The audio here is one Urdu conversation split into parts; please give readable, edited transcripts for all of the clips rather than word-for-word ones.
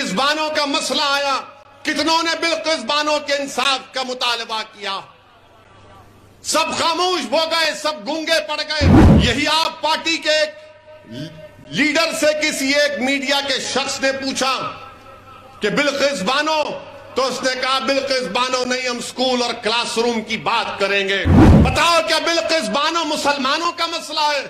بلقیس بانو کا مسئلہ آیا، کتنوں نے بلقیس بانو کے انصاف کا مطالبہ کیا؟ سب خاموش ہو گئے، سب گونگے پڑ گئے۔ یہی آپ پارٹی کے ایک لیڈر سے کسی ایک میڈیا کے شخص نے پوچھا کہ بلقیس بانو، تو اس نے کہا بلقیس بانو نہیں، ہم سکول اور کلاس روم کی بات کریں گے۔ بتاؤ کیا بلقیس بانو مسلمانوں کا مسئلہ ہے؟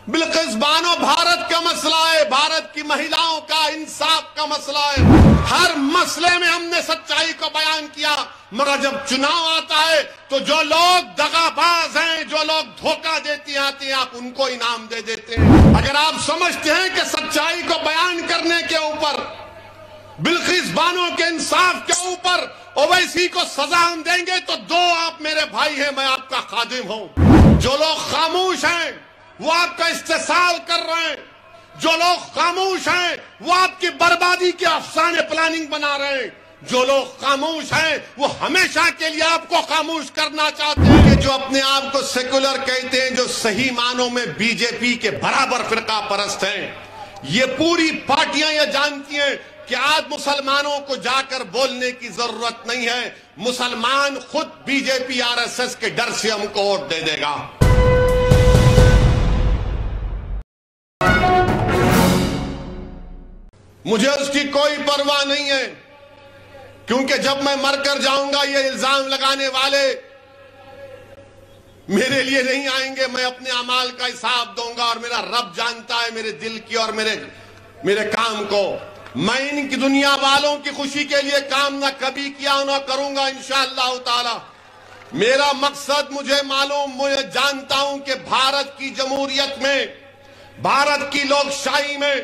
بلقیس بانو بھارت کا مسئلہ ہے، بھارت کی مہیلاؤں کا انصاف کا مسئلہ ہے۔ ہر مسئلے میں ہم نے سچائی کو بیان کیا، مگر جب چناؤ آتا ہے تو جو لوگ دغا باز ہیں، جو لوگ دھوکہ دیتے آتے ہیں، آپ ان کو انعام دے دیتے ہیں۔ اگر آپ سمجھتے ہیں کہ سچائی کو بیان کرنے کے اوپر، بلقیس بانو کے انصاف کے اوپر اویسی کو سزا ہم دیں گے تو دو آپ میرے بھائی ہیں، میں آپ کا خادم ہوں۔ جو لوگ خاموش ہیں وہ آپ کا استحصال کر رہے ہیں، جو لوگ خاموش ہیں وہ آپ کی بربادی کے افسانے پلاننگ بنا رہے ہیں، جو لوگ خاموش ہیں وہ ہمیشہ کے لیے آپ کو خاموش کرنا چاہتے ہیں۔ کہ جو اپنے آپ کو سیکولر کہتے ہیں، جو صحیح معنوں میں بی جے پی کے برابر فرقہ پرست ہیں، یہ پوری پارٹیاں یہ جانتی ہیں کہ آج مسلمانوں کو جا کر بولنے کی ضرورت نہیں ہے، مسلمان خود B J P R S S کے ڈر سے ہم کو ووٹ دے دے گا۔ مجھے اس کی کوئی پرواہ نہیں ہے، کیونکہ جب میں مر کر جاؤں گا یہ الزام لگانے والے میرے لیے نہیں آئیں گے، میں اپنے اعمال کا حساب دوں گا، اور میرا رب جانتا ہے میرے دل کی اور میرے کام کو۔ میں ان کی دنیا والوں کی خوشی کے لیے کام نہ کبھی کیا نہ کروں گا انشاءاللہ تعالی۔ میرا مقصد مجھے معلوم، مجھے جانتا ہوں کہ بھارت کی جمہوریت میں، بھارت کی لوکشاہی میں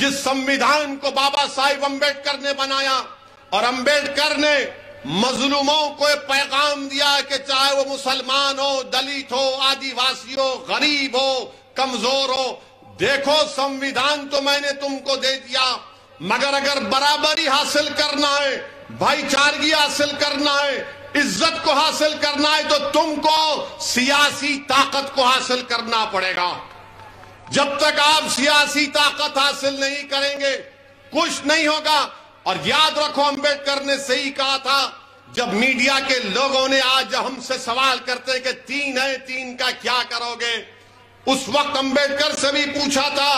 جس سمویدھان کو بابا صاحب امبیڈکر نے بنایا، اور امبیڈکر نے مظلوموں کو ایک پیغام دیا کہ چاہے وہ مسلمان ہو، دلت ہو، آدیواسی ہو، غریب ہو، کمزور ہو، دیکھو سمویدھان تو میں نے تم کو دے دیا، مگر اگر برابری حاصل کرنا ہے، بھائی چارگی حاصل کرنا ہے، عزت کو حاصل کرنا ہے، تو تم کو سیاسی طاقت کو حاصل کرنا پڑے گا۔ جب تک آپ سیاسی طاقت حاصل نہیں کریں گے کچھ نہیں ہوگا۔ اور یاد رکھو امبیڈکر نے صحیح کہا تھا، جب میڈیا کے لوگوں نے آج ہم سے سوال کرتے کہ تین ہے، تین کا کیا کرو گے، اس وقت امبیڈکر سے بھی پوچھا تھا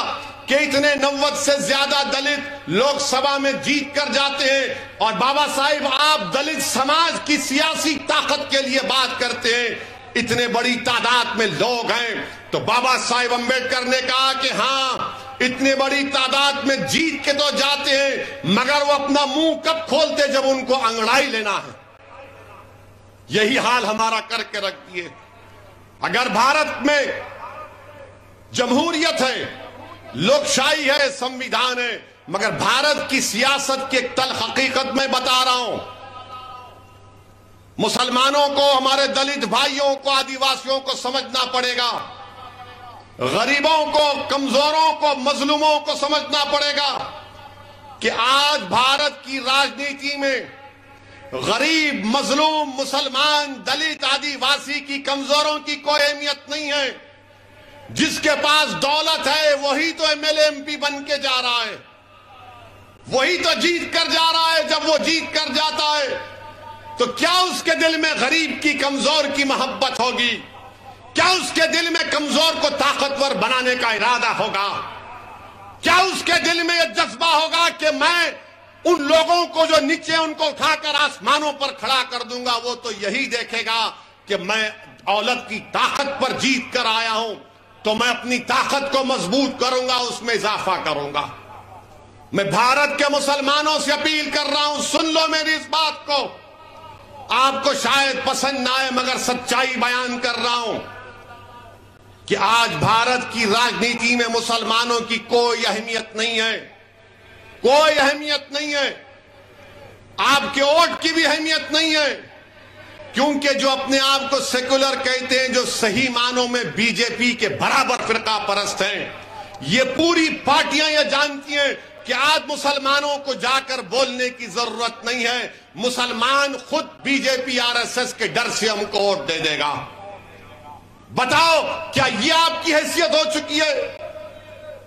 کہ اتنے 90 سے زیادہ دلت لوک سبھا میں جیت کر جاتے ہیں، اور بابا صاحب آپ دلت سماج کی سیاسی طاقت کے لیے بات کرتے ہیں، اتنے بڑی تعداد میں لوگ ہیں۔ تو بابا صاحب امبیڈکر نے کہا کہ ہاں اتنی بڑی تعداد میں جیت کے تو جاتے ہیں، مگر وہ اپنا منہ کب کھولتے جب ان کو انگڑائی لینا ہے۔ یہی حال ہمارا کر کے رکھ دیے۔ اگر بھارت میں جمہوریت ہے، لوکشاہی ہے، سمویدھان ہے، مگر بھارت کی سیاست کی ایک تلخ حقیقت میں بتا رہا ہوں، مسلمانوں کو، ہمارے دلت بھائیوں کو، آدیواسیوں کو سمجھنا پڑے گا، غریبوں کو، کمزوروں کو، مظلوموں کو سمجھنا پڑے گا کہ آج بھارت کی راجنیتی میں غریب، مظلوم، مسلمان، دلت، آدیواسی کی، کمزوروں کی کوئی اہمیت نہیں ہے۔ جس کے پاس دولت ہے وہی تو M L A M P بن کے جا رہا ہے، وہی تو جیت کر جا رہا ہے۔ جب وہ جیت کر جاتا ہے تو کیا اس کے دل میں غریب کی، کمزور کی محبت ہوگی؟ کیا اس کے دل میں کمزور کو طاقتور بنانے کا ارادہ ہوگا؟ کیا اس کے دل میں یہ جذبہ ہوگا کہ میں ان لوگوں کو جو نیچے ان کو اٹھا کر آسمانوں پر کھڑا کر دوں گا؟ وہ تو یہی دیکھے گا کہ میں دولت کی طاقت پر جیت کر آیا ہوں، تو میں اپنی طاقت کو مضبوط کروں گا، اس میں اضافہ کروں گا۔ میں بھارت کے مسلمانوں سے اپیل کر رہا ہوں، سن لو میری اس بات کو، آپ کو شاید پسند نہ آئے مگر سچائی بیان کر رہا ہوں کہ آج بھارت کی راجنیتی میں مسلمانوں کی کوئی اہمیت نہیں ہے، کوئی اہمیت نہیں ہے، آپ کے ووٹ کی بھی اہمیت نہیں ہے، کیونکہ جو اپنے آپ کو سیکولر کہتے ہیں، جو صحیح معنوں میں بی جے پی کے برابر فرقہ پرست ہیں، یہ پوری پارٹیاں یہ جانتی ہیں کہ آج مسلمانوں کو جا کر بولنے کی ضرورت نہیں ہے، مسلمان خود B J P R S S کے ڈر سے ہم کو ووٹ دے دے گا۔ بتاؤ کیا یہ آپ کی حیثیت ہو چکی ہے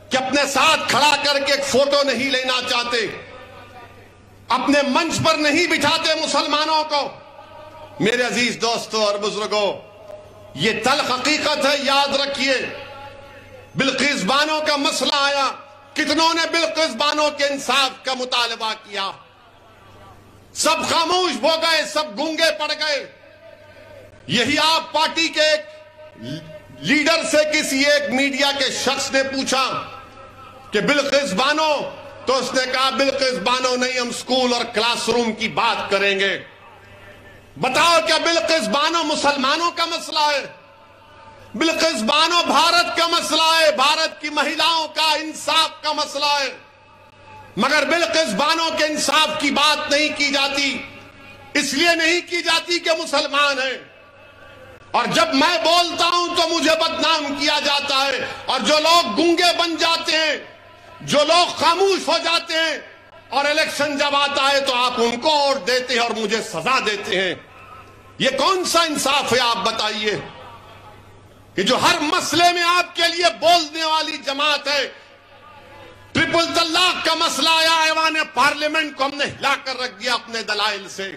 کہ اپنے ساتھ کھڑا کر کے ایک فوٹو نہیں لینا چاہتے؟ اپنے منچ پر نہیں بٹھاتے مسلمانوں کو۔ میرے عزیز دوستوں اور بزرگوں، یہ تلخ حقیقت ہے، یاد رکھیے۔ بلقیس بانو کا مسئلہ آیا، کتنوں نے بلقیس بانو کے انصاف کا مطالبہ کیا؟ سب خاموش ہو گئے، سب گونگے پڑ گئے۔ یہی آپ پارٹی کے ایک لیڈر سے کسی ایک میڈیا کے شخص نے پوچھا کہ بلقیس بانو، تو اس نے کہا بلقیس بانو نہیں، ہم سکول اور کلاس روم کی بات کریں گے۔ بتاؤ کیا بلقیس بانو مسلمانوں کا مسئلہ ہے؟ بلقیس بانو بھارت کا مسئلہ ہے، بھارت کی مہیلاؤں کا انصاف کا مسئلہ ہے، مگر بلقیس بانو کے انصاف کی بات نہیں کی جاتی۔ اس لیے نہیں کی جاتی کہ مسلمان ہیں، اور جب میں بولتا ہوں تو مجھے بدنام کیا جاتا ہے، اور جو لوگ گونگے بن جاتے ہیں، جو لوگ خاموش ہو جاتے ہیں، اور الیکشن جب آتا ہے تو آپ ان کو ووٹ دیتے ہیں اور مجھے سزا دیتے ہیں۔ یہ کون سا انصاف ہے آپ بتائیے؟ کہ جو ہر مسئلے میں آپ کے لیے بولنے والی جماعت ہے۔ ٹرپل طلاق کا مسئلہ آیا، ایوان پارلیمنٹ کو ہم نے ہلا کر رکھ دیا اپنے دلائل سے۔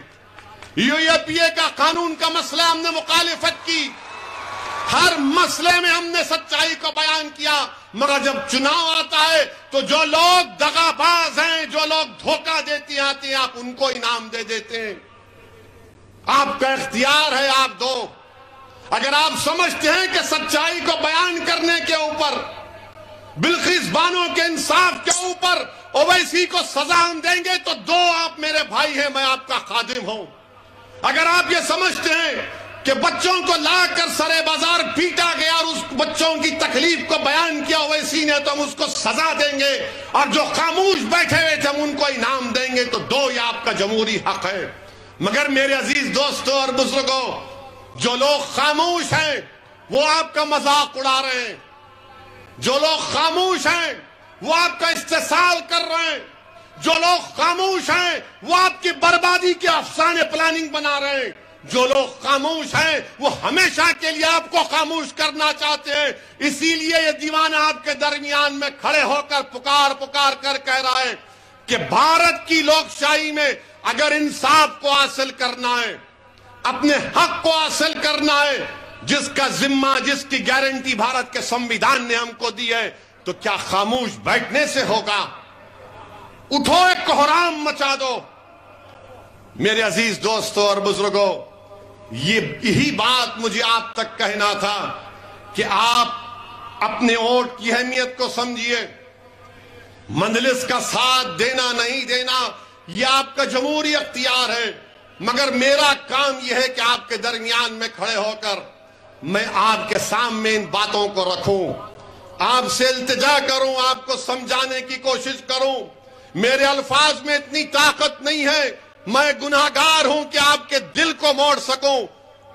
یو اے پی اے کا قانون کا مسئلہ ہم نے مخالفت کی، ہر مسئلے میں ہم نے سچائی کو بیان کیا، مگر جب چناؤ آتا ہے تو جو لوگ دغا باز ہیں، جو لوگ دھوکہ دیتے آتے ہیں، آپ ان کو انعام دے دیتے ہیں۔ آپ کا اختیار ہے، آپ دو۔ اگر آپ سمجھتے ہیں کہ سچائی کو بیان کرنے کے اوپر، بلقیس بانو کے انصاف کے اوپر اویسی کو سزا ہم دیں گے تو دو، آپ میرے بھائی ہیں، میں آپ کا خادم ہوں۔ اگر آپ یہ سمجھتے ہیں کہ بچوں کو لا کر سرے بازار پیٹا گیا اور اس بچوں کی تکلیف کو بیان کیا اویسی نے، تو ہم اس کو سزا دیں گے، اور جو خاموش بیٹھے ہوئے تھے ہم ان کو انعام دیں گے، تو دو، یہ آپ کا جمہوری حق ہے۔ مگر میرے عزیز دوستوں اور بزرگوں، جو لوگ خاموش ہیں وہ آپ کا مذاق اڑا رہے ہیں، جو لوگ خاموش ہیں وہ آپ کا استحصال کر رہے ہیں، جو لوگ خاموش ہیں وہ آپ کی بربادی کے افسانے پلاننگ بنا رہے ہیں، جو لوگ خاموش ہیں وہ ہمیشہ کے لیے آپ کو خاموش کرنا چاہتے ہیں۔ اسی لیے یہ دیوانہ آپ کے درمیان میں کھڑے ہو کر پکار کر کہہ رہا ہے کہ بھارت کی لوکشاہی میں اگر انصاف کو حاصل کرنا ہے، اپنے حق کو حاصل کرنا ہے، جس کا ذمہ، جس کی گارنٹی بھارت کے سنویدھان نے ہم کو دی ہے، تو کیا خاموش بیٹھنے سے ہوگا؟ اٹھو، ایک کوہرام مچا دو۔ میرے عزیز دوستوں اور بزرگوں، یہی بات مجھے آپ تک کہنا تھا کہ آپ اپنے ووٹ کی اہمیت کو سمجھیے۔ مجلس کا ساتھ دینا نہیں دینا یہ آپ کا جمہوری اختیار ہے، مگر میرا کام یہ ہے کہ آپ کے درمیان میں کھڑے ہو کر میں آپ کے سامنے ان باتوں کو رکھوں، آپ سے التجا کروں، آپ کو سمجھانے کی کوشش کروں۔ میرے الفاظ میں اتنی طاقت نہیں ہے، میں گناہگار ہوں کہ آپ کے دل کو موڑ سکوں،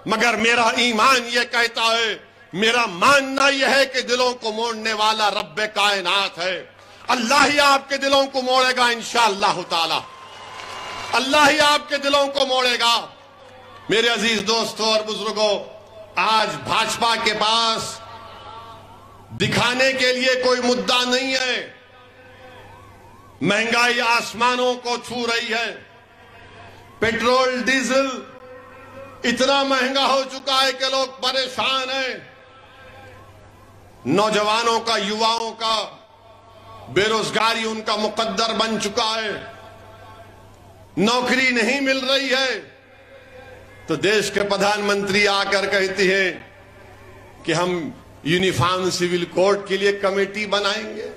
مگر میرا ایمان یہ کہتا ہے، میرا ماننا یہ ہے کہ دلوں کو موڑنے والا رب کائنات ہے۔ اللہ ہی آپ کے دلوں کو موڑے گا انشاءاللہ تعالی، اللہ ہی آپ کے دلوں کو موڑے گا۔ میرے عزیز دوستوں اور بزرگوں، آج بھاجپا کے پاس دکھانے کے لیے کوئی مدعا نہیں ہے۔ مہنگائی آسمانوں کو چھو رہی ہے، پیٹرول ڈیزل اتنا مہنگا ہو چکا ہے کہ لوگ پریشان ہیں، نوجوانوں کا، یواؤں کا بے روزگاری ان کا مقدر بن چکا ہے، نوکری نہیں مل رہی ہے، تو دیش کے پردھان منتری آ کر کہتے ہیں کہ ہم یونیفارم سول کوڈ کے لیے کمیٹی بنائیں گے۔